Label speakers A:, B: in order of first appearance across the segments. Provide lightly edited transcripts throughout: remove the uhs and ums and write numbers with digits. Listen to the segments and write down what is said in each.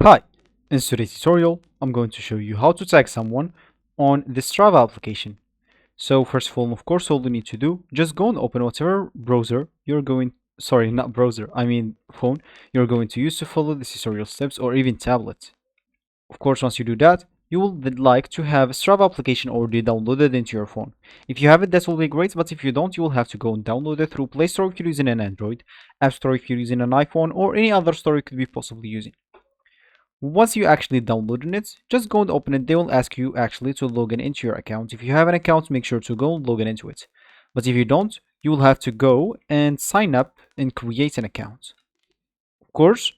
A: Hi, in today's tutorial, I'm going to show you how to tag someone on the Strava application. So first of all, of course, all you need to do, just go and open whatever browser you're going, sorry, not browser, I mean phone, you're going to use to follow the tutorial steps or even tablet. Of course, once you do that, you will then like to have a Strava application already downloaded into your phone. If you have it, that will be great, but if you don't, you will have to go and download it through Play Store if you're using an Android, App Store if you're using an iPhone, or any other store you could be possibly using. Once you actually downloaded it, just go and open it. They will ask you actually to log in into your account. If you have an account, make sure to go and log in into it. But if you don't, you will have to go and sign up and create an account. Of course,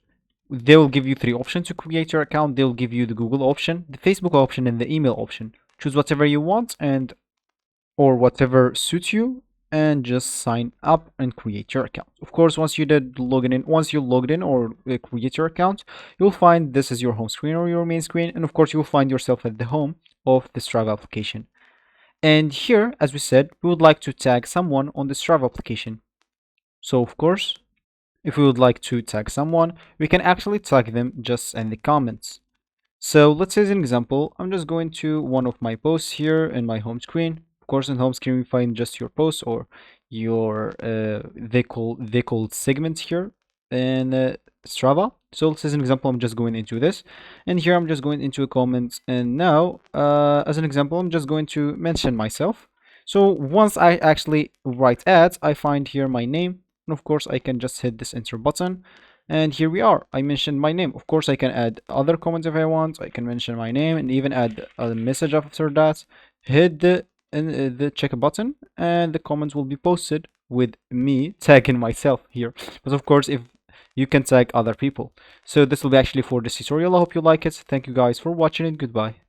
A: they will give you three options to create your account. They'll give you the Google option, the Facebook option, and the email option. Choose whatever you want and or whatever suits you and just sign up and create your account. Of course, once you logged in or create your account, you'll find this is your home screen or your main screen, and of course, you'll find yourself at the home of the Strava application. And here, as we said, we would like to tag someone on the Strava application. So, of course, if we would like to tag someone, we can actually tag them just in the comments. So let's say as an example, I'm just going to one of my posts here in my home screen. Of course, in home screen we find just your post or your they call segments here in Strava. So let's say as an example, I'm just going into this, and here I'm just going into a comment. And now, as an example, I'm just going to mention myself. So once I actually write ads, I find here my name, and of course I can just hit this enter button. And here we are. I mentioned my name. Of course, I can add other comments if I want. I can mention my name and even add a message after that. Hit the check button, and the comments will be posted with me tagging myself here. But of course, if you can tag other people. So this will be actually for this tutorial. I hope you like it. Thank you guys for watching it. Goodbye.